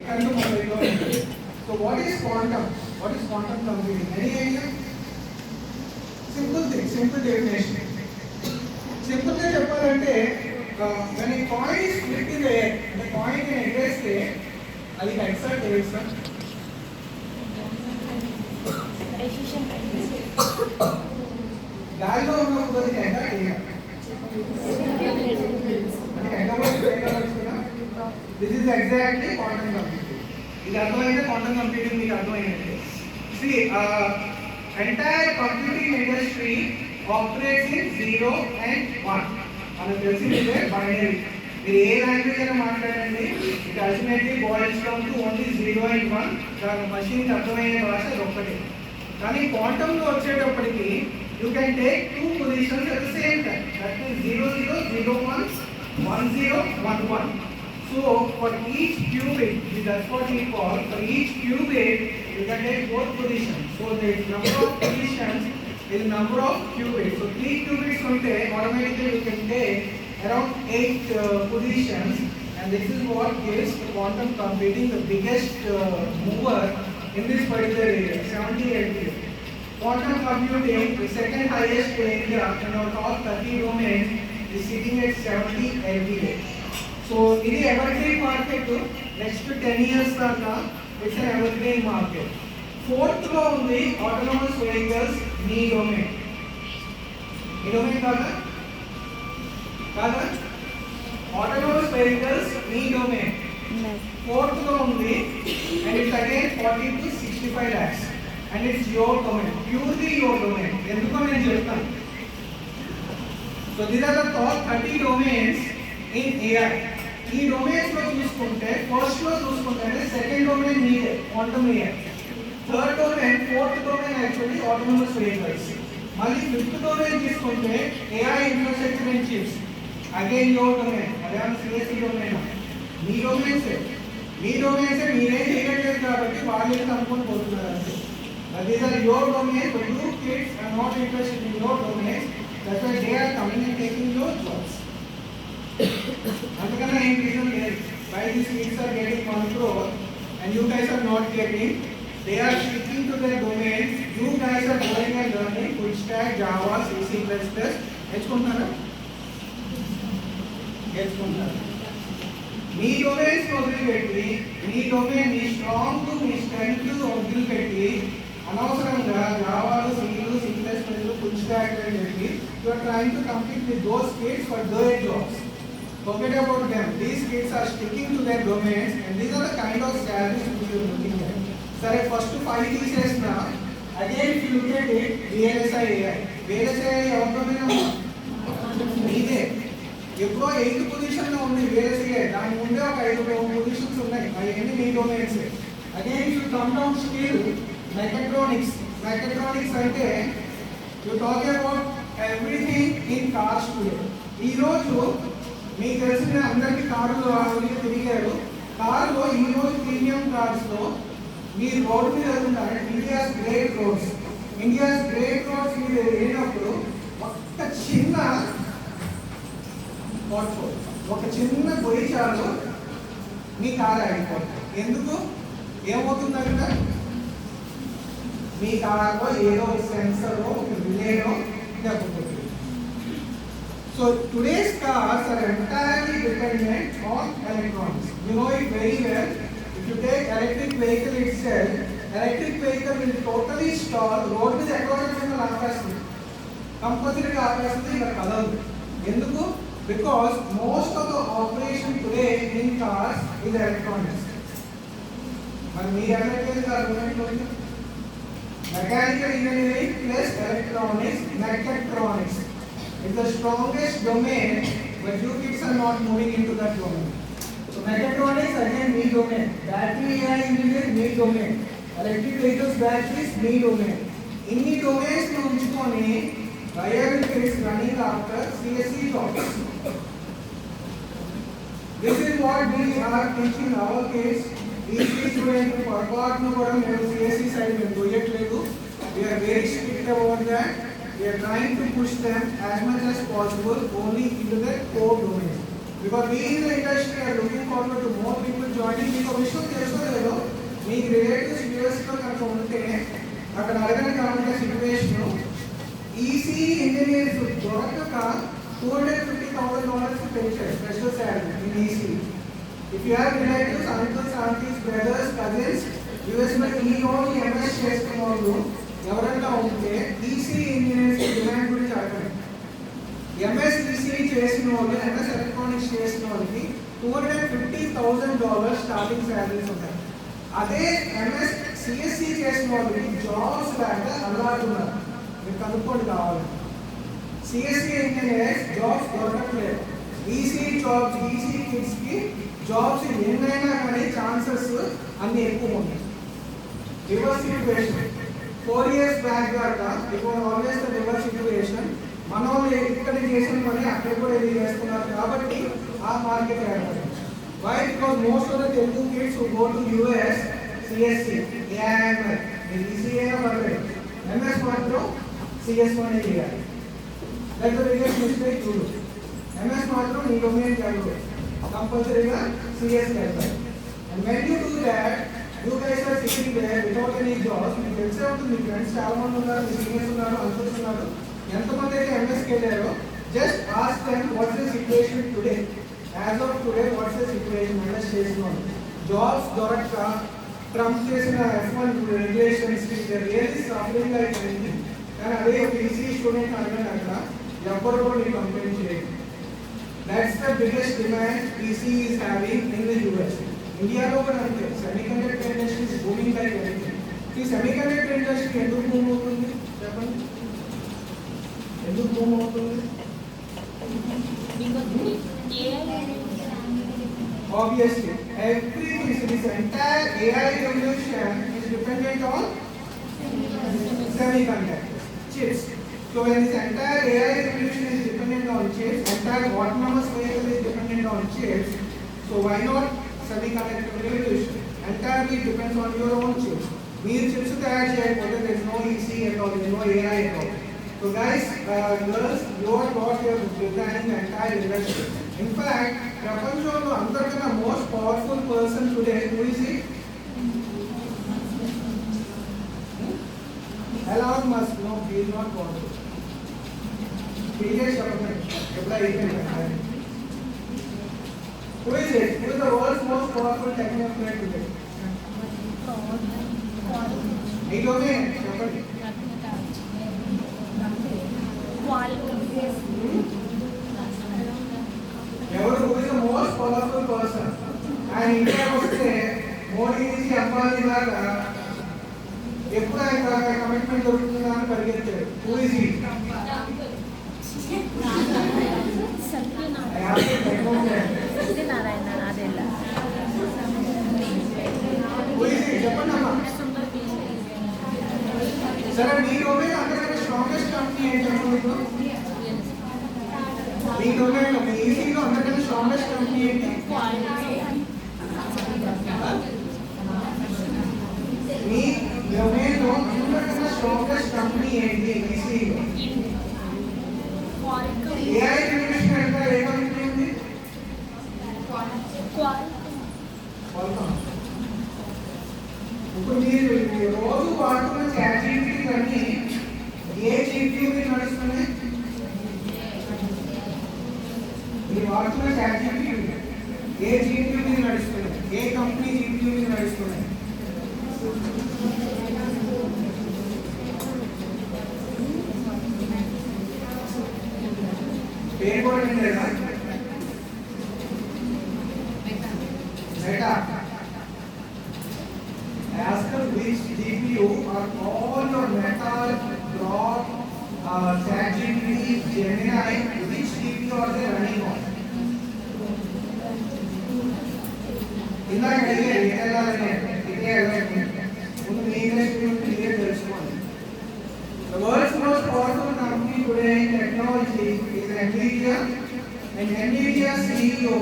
So what is quantum? What is quantum computing? Any idea? Simple thing, simple definition. Simple గా చెప్పాలంటే when a coin is flipped in the air, the coin in ఎగరేస్తే అది ఎక్సర్ట్ చేస్తా గాలిలో ఉన్నప్పుడు అది ఎగరట్ చేయాలి. This is exactly quantum computing. ఇది అర్థమైతే quantum computing మీకు అర్థమైనట్టే. See, entire computing industry operates in 0 and 1. మనకు తెలిసిందే బైనరీ. మీరు ఏ లాంగ్వేజ్ అయినా మాట్లాడండి, it ultimately boils down to only 0 and 1. దాని మషిన్కి అర్థమయ్యే భాష ఒక్కటే. కానీ క్వాంటంలో వచ్చేటప్పటికి you can take two positions at the same time. That means 0 0 0 1 1 0 1 1. So for each qubit, that's what we call, for each qubit you can take both positions. So the number of positions is number of qubits. So 3 qubits unte automatically you can take around 8 positions, and this is what gives the quantum computing the biggest mover in this particular area, 70 LPA. Quantum computing, the second highest area in our top 30 domains, is sitting at 70 LPA. So ఇది evergreen market. Next 10 years దాకా it's an evergreen market. Fourth లో ఉంది autonomous vehicles, మీ domain. మీ domain కాదా? Autonomous vehicles, మీ domain. Fourth లో ఉంది and it's again 40 to 65 lakhs. And it's your domain, purely your domain. ఎందుకో నేను చెప్తాను. So these are the top 30 domains in AI. ఈ domains లో చూసుకుంటే ఫస్ట్ లో చూసుకుంటే సెకండ్ డొమైన్ మీదే quantum AI, third domain, fourth domain actually autonomous vehicles, మళ్ళీ ఫిఫ్త్ డొమైన్ తీసుకుంటే AI infrastructure and chips, again your domain. అదే సిఎస్సి డొమైన్. మీ డొమైన్సే మీరేం చేయట్లేదు కాబట్టి వాళ్ళు అనుకుని పోతున్నారు అంతే. These are your domains, but you kids are not interested in your domains. That's why they are coming and taking your jobs. అందుకని ఏం రీజన్ లేదు why these kids are getting control and you guys are not getting. They are sticking to their domains. You guys are going and learning full stack, Java, C, C++. నేర్చుకుంటారా? Me domains వదిలిపెట్టి, మీ domain, మీ strong, మీ strength వదిలిపెట్టి అనవసరంగా జావాలు, seal, సింప్లెస్లు, full stock అని చెప్పి you are trying to compete with those kids for their jobs. Forget about them. These kids are sticking to their domains and these are the kind of salaries which you are looking at. Sare first 5 తీసేసిన again if you look at it, VLSI ఎవరి domain? మీదే. ఎప్పుడో 8th పొజిషన్లో ఉంది VLSI. దాని ముందే ఒక 5 positions ఉన్నాయి. అవన్నీ మీ domains. Again if you come down still mechatronics అంటే you talk about everything in cars today. ఈ రోజు మీకు తెలిసిన అందరికీ కార్లు తిరిగారు. కార్లో ఈ రోజు ప్రీమియం కార్స్ లో మీరు రోడ్డు మీద వెళ్తుంటారు. ఇండియాస్ గ్రేట్ రోడ్స్ మీద వెళ్ళినప్పుడు ఒక చిన్న పొయ్యి చాలు మీ కారు ఆగిపోతుంది. ఎందుకు? ఏమవుతుందంటే మీ కార్లో ఏదో సెన్సర్, ఒక రిలేనో దెబ్బతుంది. So today's cars are entirely dependent on electronics. You know it very well. If you take electric vehicle itself, electric vehicle will totally stall road మీద ఎక్కడో ఆపేస్తుంది, కంపల్సరీగా ఆపేస్తుంది, ఇలా కదలదు. ఎందుకు? Because most of the operation today in cars is electronics. మరి మీరు electrical car mechanical engineering plus electronics, mechatronics is the strongest domain, but you kids are not moving into that domain. So mechatronics again me domain, battery AI engineering me domain, electric vehicles batteries me domain. Inni domains nu unchukoni biology is running after CSE jobs. This is what we are teaching our kids. ECE students పొరపాటును కూడా మేము CSE side మేము పోయట్లేదు. We are very strict about that. We are trying to push them as much as possible only into their core domain. Because we in the industry are looking forward to more people joining. Because మీకు relatives యూఎస్లో కనుక ఉంటే అక్కడ అడగని కావాలంటే situation ECE engineers దొరకక $250,000 pay చేయాలి special salary in ECE. If you have relatives uncles aunties brothers cousins యూఎస్లో ఈ ఓన్లీ ఎంఎస్ చేసుకున్న వాళ్ళు ఎవరైనా ఉంటే ఈసీఈ ఇంజనీర్స్ డిమాండ్ గురించి అడగండి. ఎంఎస్ ఈసీఈ చేసిన వాళ్ళు ఎంఎస్ ఎలక్ట్రానిక్స్ చేసిన వాళ్ళకి $250,000 స్టార్టింగ్ శాలరీస్ ఉంటాయి. అదే ఎంఎస్ సిఎస్సి చేసిన వాళ్ళకి జాబ్స్ లేక అల్లాడుతున్నారు. మీరు కనుక్కోండి కావాలి. సిఎస్సి ఇంజనీర్స్ జాబ్స్ దొరకట్లేదు. ఈసీఈ జాబ్స్ ఈసీఈ కిడ్స్కి జాబ్స్ ఎన్నైనా కానీ ఛాన్సెస్ అన్ని ఎక్కువ ఉన్నాయి. రివర్స్ సిచ్యువేషన్ 4 years బ్యాక్ దాకా ఇప్పుడు ఆల్వేస్ ద రివర్స్ సిచ్యువేషన్. మనం ఇక్కడ చేసిన పని అక్కడ కూడా ఇది చేస్తున్నారు కాబట్టి ఆ మార్కెట్ ఏర్పడింది. Why? Because most of the Telugu kids who go to US, CSC, AIML, ECE పర్లేదు, MS మాత్రం CS1 చేయాలి. That's the biggest mistake you do. MS మాత్రం మీ డొమైన్ చదువు కంపల్సరీగా CS చేస్తారు. And when you do that, you guys are sitting there without any jobs. మీకు తెలిసే ఉంటుంది, మీ ఫ్రెండ్స్ చాలా మంది ఉన్నారు, మీ సీనియర్స్ ఉన్నారు, అంకుల్స్ ఉన్నారు. ఎంతమంది అయితే ఎంఎస్కి వెళ్ళారో just ask them what's the situation today. As of today what's the situation MS చేస్తున్నాం. జాబ్స్ దొరక్క ట్రంప్ చేసిన F1 రెగ్యులేషన్స్ రియల్లీ సఫరింగ్ అయిపోయింది. కానీ అదే ఒక ఈసీఈ స్టూడెంట్ అడగండి అక్కడ ఎవరు కూడా మీరు కంప్లైంట్ చేయండి. That's the biggest demand ECE is having in the US. ఇండియాలో కూడా అంతే. Semiconductor industry is booming like anything. ఈ సెమీకండక్టర్ ఇండస్ట్రీ ఎందుకు బూమ్ అవుతుంది చెప్పండి? ఎందుకు బూమ్ అవుతుంది? Obviously, everything, this entire AI revolution is dependent on semiconductors, chips. So when this entire AI revolution is dependent on chips, entire autonomous vehicle is dependent on chips. So why not semiconductor revolution? Entirely depends on your own chips. Meer chips తయారు చేయకపోతే there is no ECE at all, there is no AI at all. So guys, girls, you are what you are designing the entire industry. In fact, ప్రపంచంలో అందరికన్నా most powerful person today, who is he? Elon Musk. No, he is not powerful. He is Who is it? Who is the world's most powerful technocrat today? He domain. Who is the most powerful person? And India వస్తే మోడీ నుంచి అంబానీ దాకా ఎప్పుడు ఆయన commitment దొరుకుతుందా అని పరిగెత్తాడు. Who is he? చెప్పండి అమ్మా. సరే మీ డొమైన్ అందరికన్నా స్ట్రాంగెస్ట్ కంపెనీ ఏంటి చెప్పండి? మీ డొమైన్ మీ ఈసీలో అందరికన్నా స్ట్రాంగెస్ట్ కంపెనీ ఏంటి? మీ డొమైన్లో అందరికన్నా స్ట్రాంగెస్ట్ కంపెనీ ఏంటి ఈసీలో? ఏఐ రివల్యూషన్ అంటే ఏ కంపెనీ ఉంది? ఇప్పుడు మీరు రోజు వాడుతున్న చాట్‌జీపీటీ కానీ ఏ జీపీయూ మీద నడుస్తున్నాయి? మీరు వాడుతున్న చాట్‌జీపీటీ ఏ జీపీయూ మీద నడుస్తున్నాయి? ఏ కంపెనీ జీపీయూ మీద నడుస్తున్నాయి? పేరు కూడా లేదా? Meta. Ask her which GPU or all your Meta, Grok, ChatGPT, Gemini, which GPU are they running on? ఇందాక అడిగారు ఇదే ముందు మీ ఇండస్ట్రీ క్లియర్ తెలుసుకోండి. The world's most powerful company today in technology is NVIDIA, and NVIDIA CEO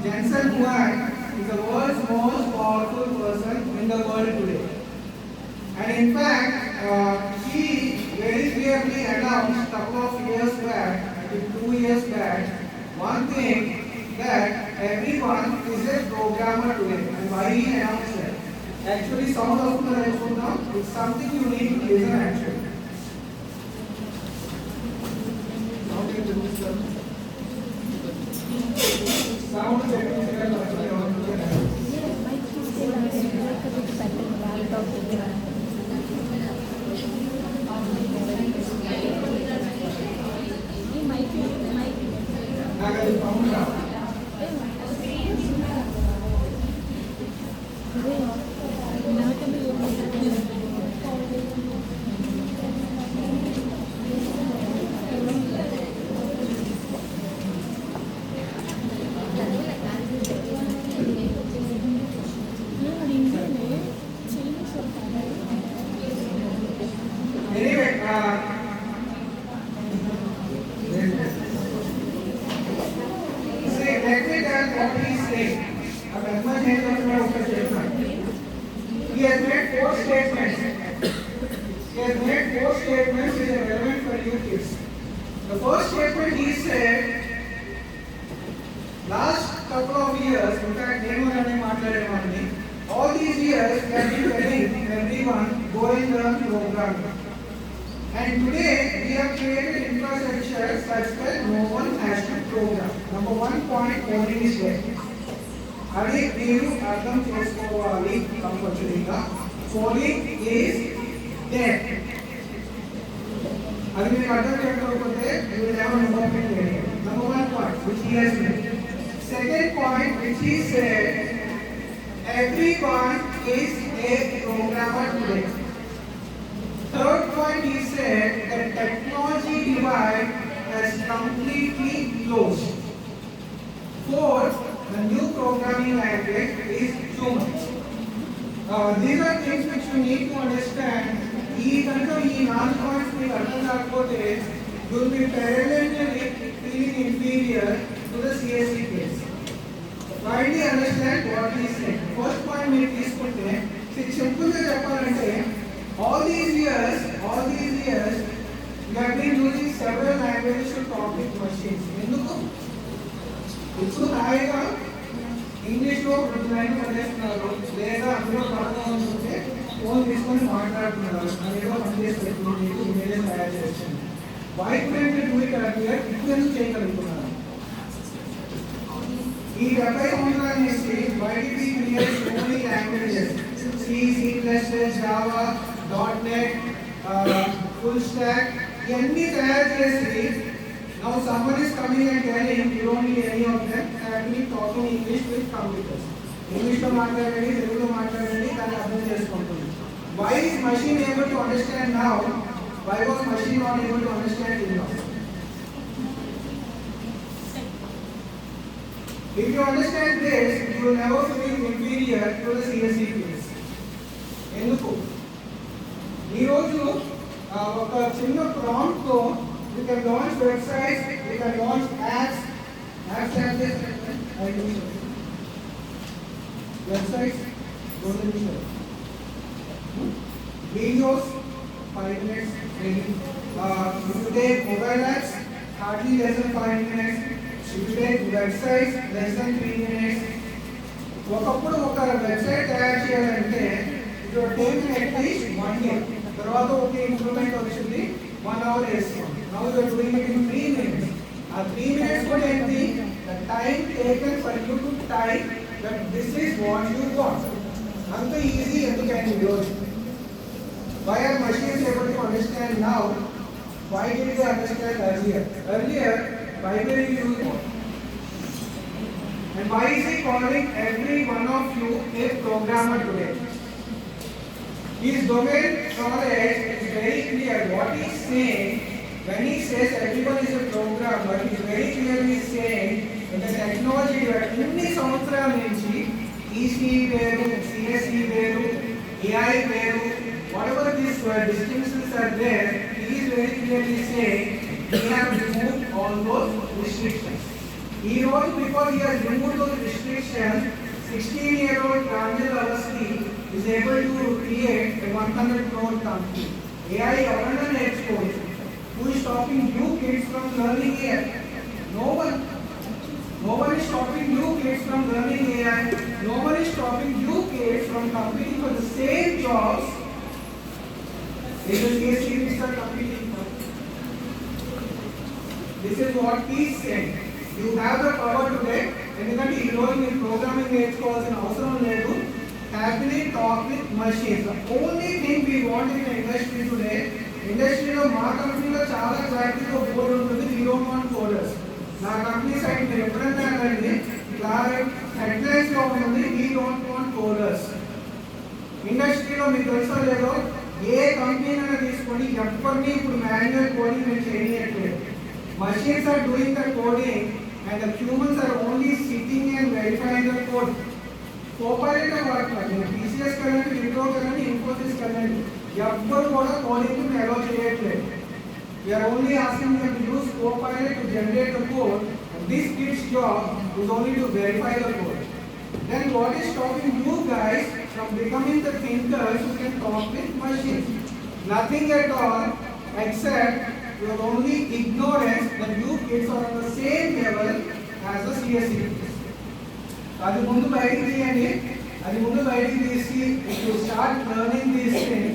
Jensen Huang is the world's most powerful person in the world today. And in fact, he very clearly announced a couple of years back, I think 2 years back, one thing that everyone is a programmer today. And why he announced that? Actually, sound of the iPhone now is something you need to listen actually. Sound Anyway, say, let me tell what he is saying. अब ऐसा है तो मैं उसका statement. He has made 4 statements. He has made 4 statements which are relevant for you kids. The first statement he said, last couple of years, in fact, all these years we have been telling everyone go and learn programming. And today we have created infrastructure such that no one has to program. Number 1 point coding is there. అది మీరు అర్థం చేసుకోవాలి కంపల్సరీగా. Coding is there. అది మీరు అర్థం చేసుకోకపోతే you will have an important area. Number 1 point which he has made. Second point which he said, everyone is a programmer today. Third point he said, the technology divide has completely closed. Fourth, the new programming language is human. These are things which you need to understand. These non-points will understand you will be parallelly feeling inferior to the CSE case. Finally understand what he is saying. First point we తీసుకుంటే సింపుల్గా చెప్పాలంటే all these years we have been using several languages to talk with machines. ఎందుకు ఇప్పుడు హాయిగా ఇంగ్లీష్లో ప్రతిదాన్ని పనిచేస్తున్నారు, లేదా అందులో పడకపోతే ఫోన్ తీసుకొని మాట్లాడుతున్నారు, అదేదో పనిచేస్తుంది, ఇమేజెస్ తయారు చేస్తుంది. Why couldn't do it earlier? ఇప్పుడు ఎందుకు చేయగలుగుతున్నారు? ఈ 70 సంవత్సరాల నుంచి why did we create so many languages? C, సి++, జావా, .NET, full stack, ఇవన్నీ తయారు చేసి now someone is coming and telling you don't need any of them, actually talking English with computers. English లో మాట్లాడండి, తెలుగులో మాట్లాడండి, దాన్ని అర్థం చేసుకుంటుంది. Why is machine able to understand now? Why was machine not able to understand till now? If you understand this, you will never feel inferior to the CSE case. ఎందుకు? ఈరోజు ఒక చిన్న ప్రాంప్ట్ తో we can launch websites, we can launch apps like this. Websites, videos, 5 minutes. If you take mobile apps, hardly less than 5 minutes. If you take websites, less than 3 minutes. ఒకప్పుడు ఒక website తయారు చేయాలంటే it would take at least 1 year. తర్వాత ఒక improvement వచ్చింది 1 hour వేస్తాం. Now you are doing it in 3 minutes. 3 minutes కూడా ఏంటి? The time taken for you to type that this is what you want. అంత ఈజీ ఎందుకని ఈరోజు? Why are machines able to understand now? Why did they understand earlier? Earlier, binary used more. And why is he calling every one of you a programmer today? His domain knowledge is very clear. What he is saying, when he says everyone is a programmer, he is very clearly saying that the technology inni samvatsaraల nunchi ECE veru, CSE veru, AI veru, whatever these distinctions are there, he is very clearly saying we have removed all those restrictions. He knows because he has removed those restrictions, 16-year-old Pranjal Awasthi is able to create a 100 crore company. AI ఎవరైనా నేర్చుకోవచ్చు. Who is stopping you kids from learning here? No one. No one is stopping you kids from learning AI. No one is stopping you kids from competing for the same jobs in the case series are competing for. This is what he said. You have the power today. ఎందుకంటే ఈ రోజు మీరు programming నేర్చుకోవాల్సిన అవసరం లేదు. Happily talk with machines. The only thing we want in the industry today, ఇండస్ట్రీలో మా కంపెనీలో చాలా క్లారిటీగా బోర్డు ఉంటుంది. We don't want coders. నా కంపెనీ సైడ్ మీరు ఎప్పుడైనా అడగండి, హెడ్లైన్స్ లో ఉంటుంది we don't want coders. ఇండస్ట్రీలో మీకు తెలుసో లేదో ఏ కంపెనీ అయినా తీసుకోండి, ఎవరిని ఇప్పుడు మాన్యువల్ కోడింగ్ మేము చేయట్లేదు. Machines are doing the coding and the humans are only sitting and verifying the code. Copilot వాడుతున్నారు. TCS కదండి, విప్రో కదండి, ఇన్ఫోసిస్ కదండి, ఎవ్వరు కూడా కోడింగ్ అలౌ చేయట్లేదు. We are only asking them to use Copilot to generate the code. And this kid's job is only to verify the code. Then what is stopping you guys from becoming the thinkers who can talk with machines? Nothing at all except your only ignorance that you kids are on the same level as the CSE. అది ముందు బయటికి తీయండి. అది ముందు బయటికి తీసి if you start learning these things,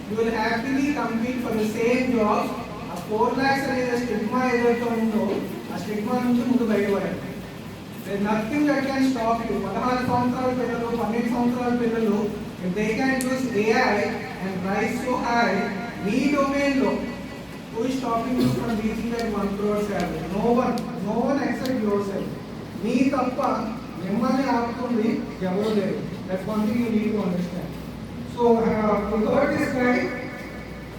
you will happily compete for the same job. ఆ 4 lakhs అనే స్టిగ్మా ఏదైతే ఉందో ఆ స్టిగ్మా నుంచి ముందు బయటపడండి. There is nothing that can stop you. 16 సంవత్సరాల పిల్లలు, 12 సంవత్సరాల పిల్లలు, if they can use AI and rise so high, me domain లో who is stopping you from reaching that 1 crore salary? No one except yourself. మీ తప్ప మిమ్మల్ని ఆపుతుంది ఎవరు లేరు. That's one thing you need to understand. So you got this guy.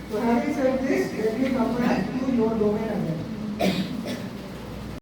So having said this, let me come back to your domain again.